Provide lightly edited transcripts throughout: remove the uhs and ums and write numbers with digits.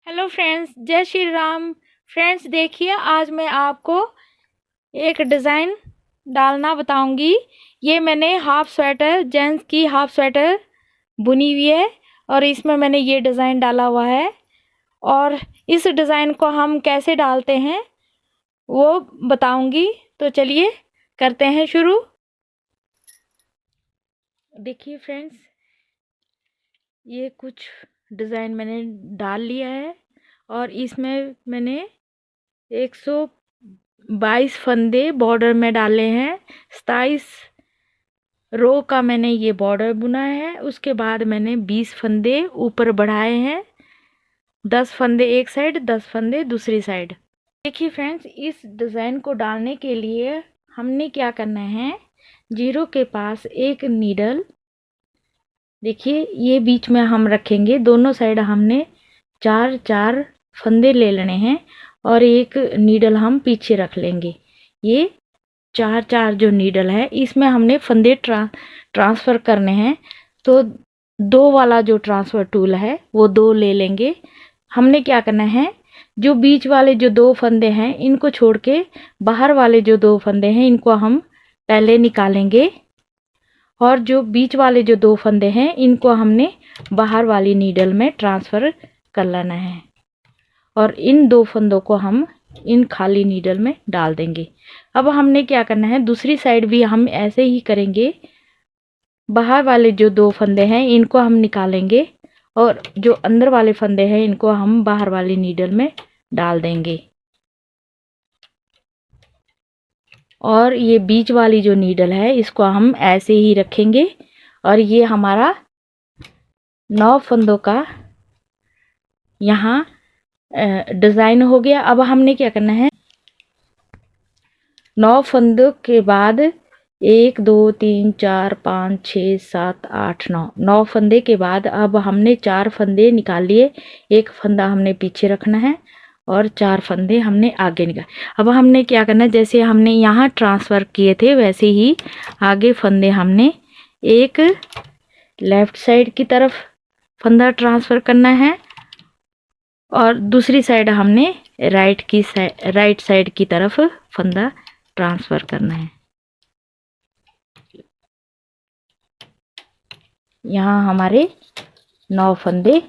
Hello friends, जय Shri Ram. Friends देखिए, आज मैं आपको एक डिज़ाइन डालना बताऊंगी। ये मैंने हाफ स्वेटर, जेंट्स की हाफ स्वेटर बुनी हुई है और इसमें मैंने ये डिज़ाइन डाला हुआ है। और इस डिज़ाइन को हम कैसे डालते हैं वो बताऊंगी। तो चलिए करते हैं शुरू। देखिए फ्रेंड्स, ये कुछ डिज़ाइन मैंने डाल लिया है और इसमें मैंने 122 फंदे बॉर्डर में डाले हैं। 27 रो का मैंने ये बॉर्डर बुना है। उसके बाद मैंने 20 फंदे ऊपर बढ़ाए हैं। 10 फंदे एक साइड, 10 फंदे दूसरी साइड। देखिए फ्रेंड्स, इस डिज़ाइन को डालने के लिए हमने क्या करना है, जीरो के पास एक नीडल, देखिए ये बीच में हम रखेंगे। दोनों साइड हमने 4 फंदे ले लेने हैं और एक नीडल हम पीछे रख लेंगे। ये 4 जो नीडल है इसमें हमने फंदे ट्रांसफ़र करने हैं। तो 2 वाला जो ट्रांसफ़र टूल है वो 2 ले लेंगे। हमने क्या करना है, जो बीच वाले जो 2 फंदे हैं इनको छोड़ के बाहर वाले जो 2 फंदे हैं इनको हम पहले निकालेंगे और जो बीच वाले जो 2 फंदे हैं इनको हमने बाहर वाली नीडल में ट्रांसफ़र कर लेना है और इन 2 फंदों को हम इन खाली नीडल में डाल देंगे। अब हमने क्या करना है, दूसरी साइड भी हम ऐसे ही करेंगे। बाहर वाले जो 2 फंदे हैं इनको हम निकालेंगे और जो अंदर वाले फंदे हैं इनको हम बाहर वाली नीडल में डाल देंगे और ये बीच वाली जो नीडल है इसको हम ऐसे ही रखेंगे। और ये हमारा 9 फंदों का यहाँ डिज़ाइन हो गया। अब हमने क्या करना है, 9 फंदों के बाद 1 2 3 4 5 6 7 8 9 फंदे के बाद अब हमने 4 फंदे निकाल लिए। एक फंदा हमने पीछे रखना है और 4 फंदे हमने आगे निकाल। अब हमने क्या करना है, जैसे हमने यहाँ ट्रांसफ़र किए थे वैसे ही आगे फंदे हमने एक लेफ़्ट साइड की तरफ फंदा ट्रांसफ़र करना है और दूसरी साइड हमने राइट साइड की तरफ फंदा ट्रांसफ़र करना है। यहाँ हमारे 9 फंदे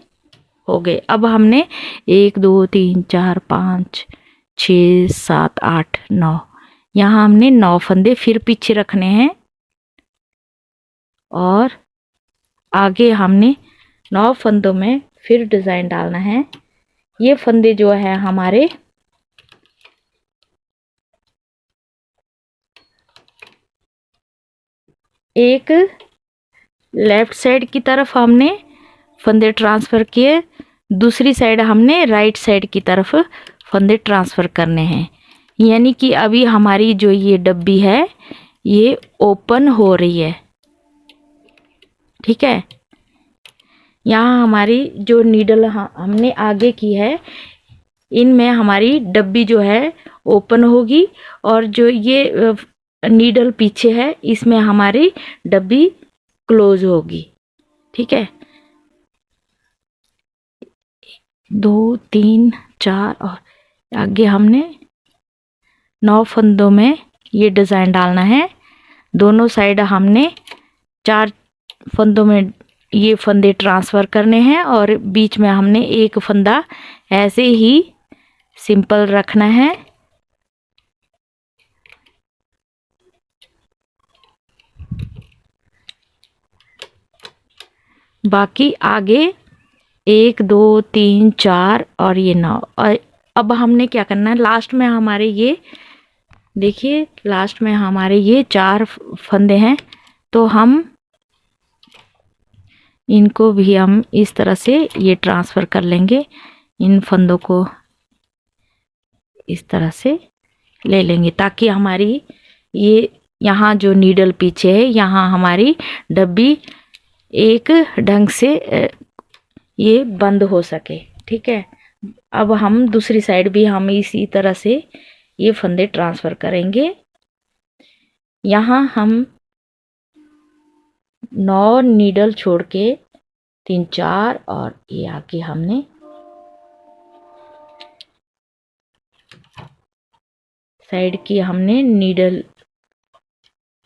हो गए। अब हमने 1 2 3 4 5 6 7 8 9, यहाँ हमने 9 फंदे फिर पीछे रखने हैं और आगे हमने 9 फंदों में फिर डिज़ाइन डालना है। ये फंदे जो है हमारे एक लेफ़्ट साइड की तरफ हमने फंदे ट्रांसफ़र किए, दूसरी साइड हमने राइट साइड की तरफ फंदे ट्रांसफ़र करने हैं। यानी कि अभी हमारी जो ये डब्बी है ये ओपन हो रही है, ठीक है। यहाँ हमारी जो नीडल हमने आगे की है इनमें हमारी डब्बी जो है ओपन होगी और जो ये नीडल पीछे है इसमें हमारी डब्बी क्लोज होगी, ठीक है। 2 3 4 और आगे हमने 9 फंदों में ये डिज़ाइन डालना है। दोनों साइड हमने 4 फंदों में ये फंदे ट्रांसफ़र करने हैं और बीच में हमने एक फंदा ऐसे ही सिंपल रखना है। बाकी आगे 1 2 3 4 और ये 9। और अब हमने क्या करना है, लास्ट में हमारे ये देखिए लास्ट में हमारे ये 4 फंदे हैं तो हम इनको भी हम इस तरह से ये ट्रांसफ़र कर लेंगे। इन फंदों को इस तरह से ले लेंगे ताकि हमारी ये यहाँ जो नीडल पीछे है यहाँ हमारी डब्बी एक ढंग से ये बंद हो सके, ठीक है। अब हम दूसरी साइड भी हम इसी तरह से ये फंदे ट्रांसफ़र करेंगे। यहाँ हम 9 नीडल छोड़ के 3 4 और ये आगे हमने साइड की हमने नीडल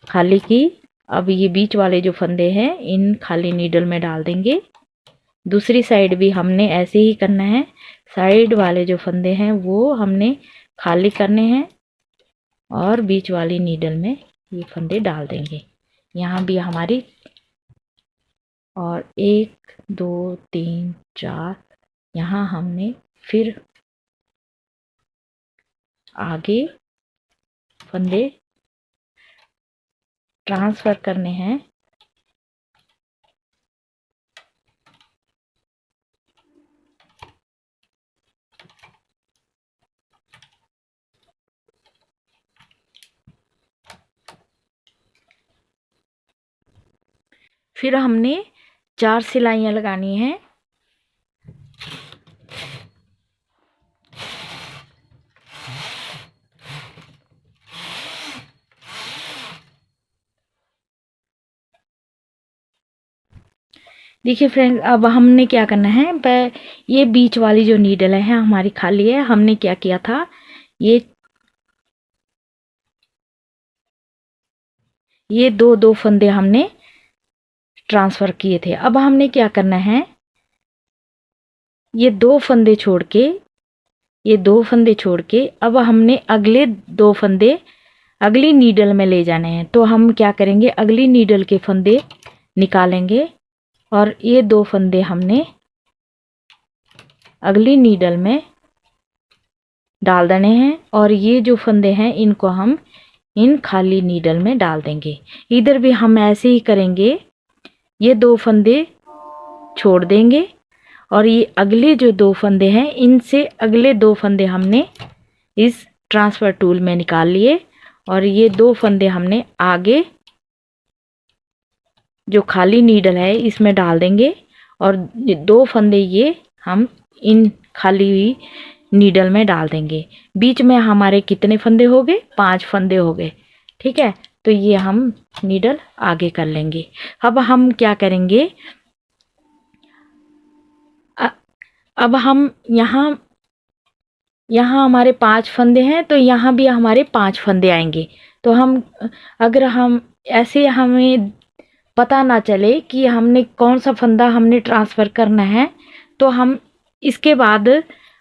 खाली की। अब ये बीच वाले जो फंदे हैं इन खाली नीडल में डाल देंगे। दूसरी साइड भी हमने ऐसे ही करना है। साइड वाले जो फंदे हैं वो हमने खाली करने हैं और बीच वाली नीडल में ये फंदे डाल देंगे। यहाँ भी हमारी और 1 2 3 4 यहाँ हमने फिर आगे फंदे ट्रांसफ़र करने हैं। फिर हमने 4 सिलाइयाँ लगानी हैं। देखिए फ्रेंड्स, अब हमने क्या करना है, ये बीच वाली जो नीडल है हमारी खाली है। हमने क्या किया था, ये दो फंदे हमने ट्रांसफ़र किए थे। अब हमने क्या करना है, ये दो फंदे छोड़ के अब हमने अगले 2 फंदे अगली नीडल में ले जाने हैं। तो हम क्या करेंगे, अगली नीडल के फंदे निकालेंगे और ये 2 फंदे हमने अगली नीडल में डाल देने हैं और ये जो फंदे हैं इनको हम इन खाली नीडल में डाल देंगे। इधर भी हम ऐसे ही करेंगे, ये 2 फंदे छोड़ देंगे और ये अगले जो 2 फंदे हैं इनसे अगले 2 फंदे हमने इस ट्रांसफ़र टूल में निकाल लिए और ये 2 फंदे हमने आगे जो खाली नीडल है इसमें डाल देंगे और 2 फंदे ये हम इन खाली हुई नीडल में डाल देंगे। बीच में हमारे कितने फंदे हो गए, 5 फंदे हो गए। ठीक है, तो ये हम नीडल आगे कर लेंगे। अब हम क्या करेंगे, अब हम यहाँ हमारे 5 फंदे हैं तो यहाँ भी हमारे 5 फंदे आएंगे। तो हम अगर हम ऐसे हमें पता ना चले कि हमने कौन सा फंदा हमने ट्रांसफ़र करना है, तो हम इसके बाद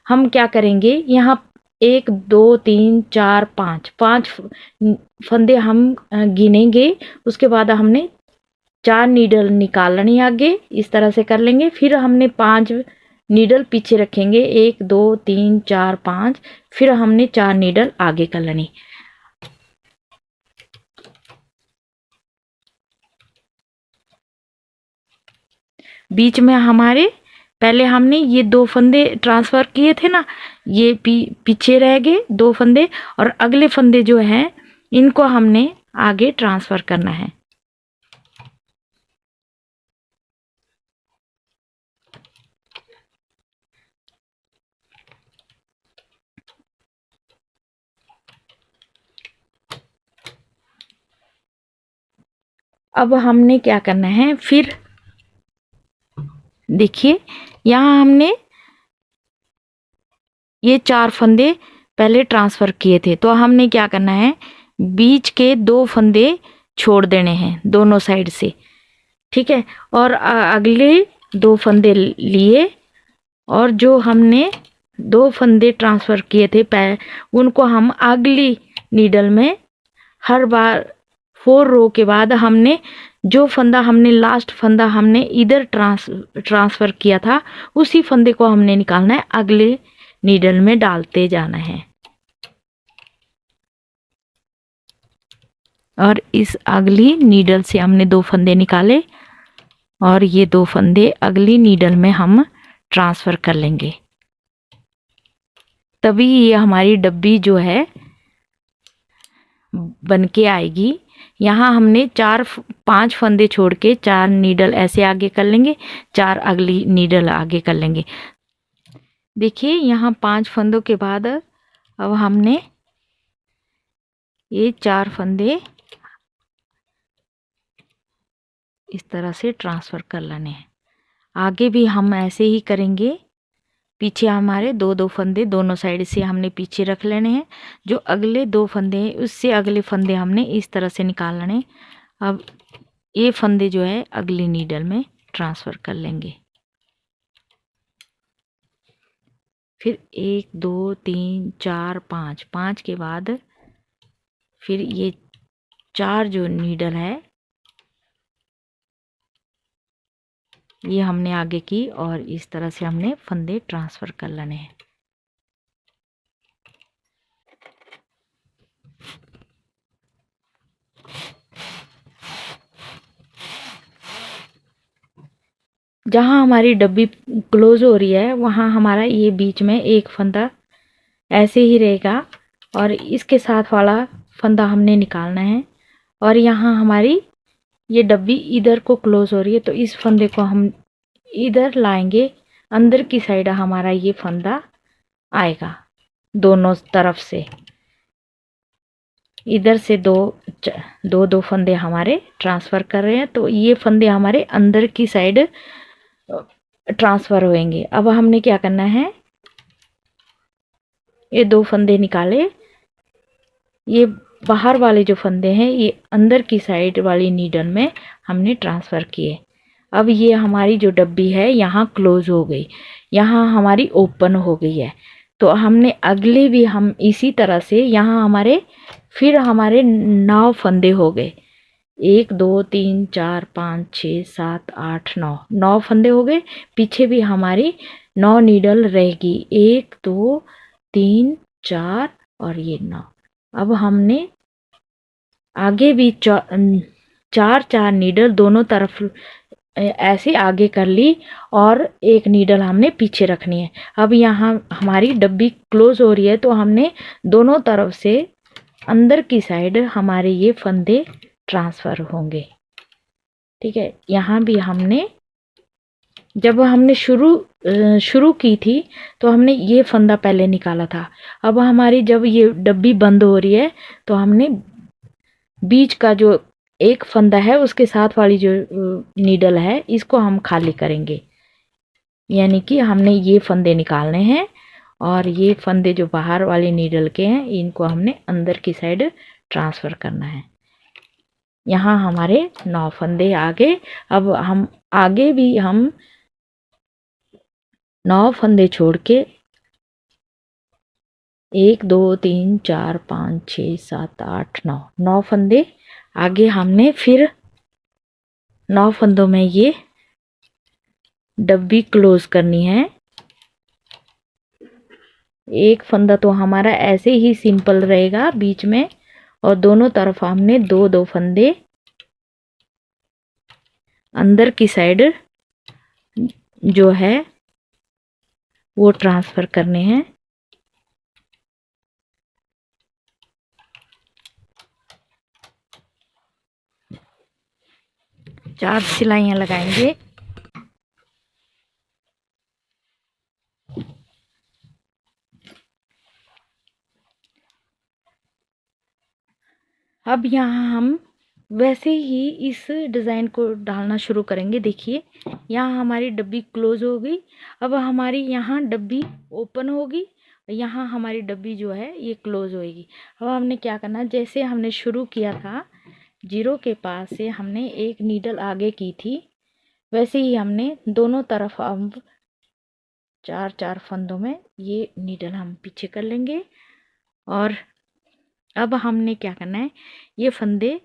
हम क्या करेंगे, यहाँ 1 2 3 4 5 फंदे हम गिनेंगे। उसके बाद हमने 4 नीडल निकालनी आगे, इस तरह से कर लेंगे। फिर हमने 5 नीडल पीछे रखेंगे, 1 2 3 4 5, फिर हमने 4 नीडल आगे कर लेनी। बीच में हमारे पहले हमने ये 2 फंदे ट्रांसफ़र किए थे ना, ये पीछे रह गए 2 फंदे और अगले फंदे जो हैं इनको हमने आगे ट्रांसफ़र करना है। अब हमने क्या करना है, फिर देखिए यहाँ हमने ये 4 फंदे पहले ट्रांसफ़र किए थे, तो हमने क्या करना है, बीच के 2 फंदे छोड़ देने हैं दोनों साइड से। ठीक है, और अगले 2 फंदे लिए और जो हमने 2 फंदे ट्रांसफ़र किए थे उनको हम अगली नीडल में हर बार 4 रो के बाद हमने जो फंदा हमने लास्ट फंदा हमने इधर ट्रांसफ़र किया था उसी फंदे को हमने निकालना है, अगले नीडल में डालते जाना है। और इस अगली नीडल से हमने 2 फंदे निकाले और ये 2 फंदे अगली नीडल में हम ट्रांसफ़र कर लेंगे, तभी ये हमारी डब्बी जो है बन के आएगी। यहाँ हमने 5 फंदे छोड़ के 4 नीडल ऐसे आगे कर लेंगे, 4 अगली नीडल आगे कर लेंगे। देखिए यहाँ 5 फंदों के बाद अब हमने ये 4 फंदे इस तरह से ट्रांसफ़र कर लेने हैं। आगे भी हम ऐसे ही करेंगे, पीछे हमारे दो दो फंदे दोनों साइड से हमने पीछे रख लेने हैं। जो अगले दो फंदे हैं उससे अगले फंदे हमने इस तरह से निकाल लेने। अब ये फंदे जो है अगली नीडल में ट्रांसफ़र कर लेंगे। फिर 1 2 3 4 5, 5 के बाद फिर ये 4 जो नीडल है ये हमने आगे की और इस तरह से हमने फंदे ट्रांसफ़र कर लेने हैं। जहाँ हमारी डब्बी क्लोज हो रही है वहाँ हमारा ये बीच में एक फंदा ऐसे ही रहेगा और इसके साथ वाला फंदा हमने निकालना है। और यहाँ हमारी ये डब्बी इधर को क्लोज हो रही है तो इस फंदे को हम इधर लाएंगे। अंदर की साइड हमारा ये फंदा आएगा दोनों तरफ से। इधर से दो फंदे हमारे ट्रांसफ़र कर रहे हैं तो ये फंदे हमारे अंदर की साइड ट्रांसफ़र होंगे। अब हमने क्या करना है, ये दो फंदे निकाले, ये बाहर वाले जो फंदे हैं ये अंदर की साइड वाली नीडल में हमने ट्रांसफ़र किए। अब ये हमारी जो डब्बी है यहाँ क्लोज हो गई, यहाँ हमारी ओपन हो गई है। तो हमने अगले भी हम इसी तरह से यहाँ हमारे फिर हमारे 9 फंदे हो गए। 1 2 3 4 5 6 7 8 9 फंदे हो गए। पीछे भी हमारी 9 नीडल रहेगी, 1 2 3 4 और ये 9। अब हमने आगे भी चार चार नीडल दोनों तरफ ऐसे आगे कर ली और एक नीडल हमने पीछे रखनी है। अब यहाँ हमारी डब्बी क्लोज हो रही है तो हमने दोनों तरफ से अंदर की साइड हमारे ये फंदे ट्रांसफ़र होंगे। ठीक है, यहाँ भी हमने जब हमने शुरू की थी तो हमने ये फंदा पहले निकाला था। अब हमारी जब ये डब्बी बंद हो रही है तो हमने बीच का जो एक फंदा है उसके साथ वाली जो नीडल है इसको हम खाली करेंगे। यानी कि हमने ये फंदे निकालने हैं और ये फंदे जो बाहर वाली नीडल के हैं इनको हमने अंदर की साइड ट्रांसफ़र करना है। यहाँ हमारे 9 फंदे आ गए। अब हम आगे भी हम 9 फंदे छोड़ के 1 2 3 4 5 6 7 8 9 फंदे आगे हमने फिर 9 फंदों में ये डब्बी क्लोज करनी है। एक फंदा तो हमारा ऐसे ही सिंपल रहेगा बीच में और दोनों तरफ हमने दो दो फंदे अंदर की साइड जो है वो ट्रांसफ़र करने हैं। चार सिलाइयाँ लगाएंगे। अब यहाँ हम वैसे ही इस डिज़ाइन को डालना शुरू करेंगे। देखिए यहाँ हमारी डब्बी क्लोज हो गई। अब हमारी यहाँ डब्बी ओपन होगी, यहाँ हमारी डब्बी जो है ये क्लोज होएगी। अब हमने क्या करना, जैसे हमने शुरू किया था 0 के पास से हमने एक नीडल आगे की थी वैसे ही हमने दोनों तरफ अब 4 4 फंदों में ये नीडल हम पीछे कर लेंगे। और अब हमने क्या करना है, ये फंदे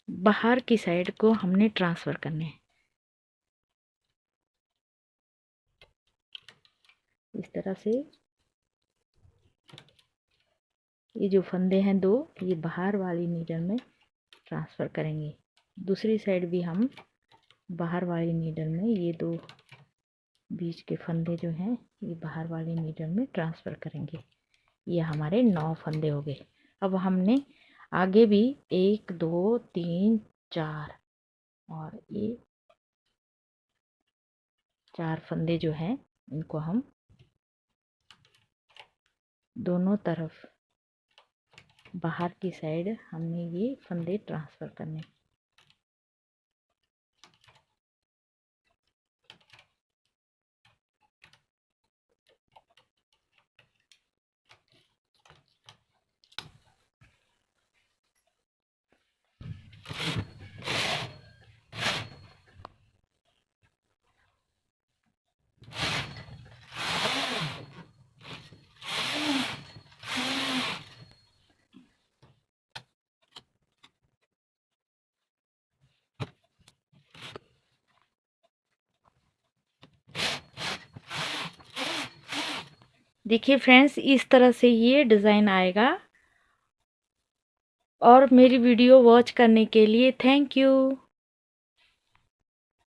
बाहर की साइड को हमने ट्रांसफ़र करने हैं। इस तरह से ये जो फंदे हैं दो ये बाहर वाली नीडल में ट्रांसफ़र करेंगे। दूसरी साइड भी हम बाहर वाली नीडल में ये दो बीच के फंदे जो हैं ये बाहर वाली नीडल में ट्रांसफ़र करेंगे। ये हमारे 9 फंदे हो गए। अब हमने आगे भी 1 2 3 4 और ये 4 फंदे जो हैं इनको हम दोनों तरफ बाहर की साइड हमने ये फंदे ट्रांसफ़र करने। देखिए फ्रेंड्स, इस तरह से ये डिज़ाइन आएगा। और मेरी वीडियो वॉच करने के लिए थैंक यू।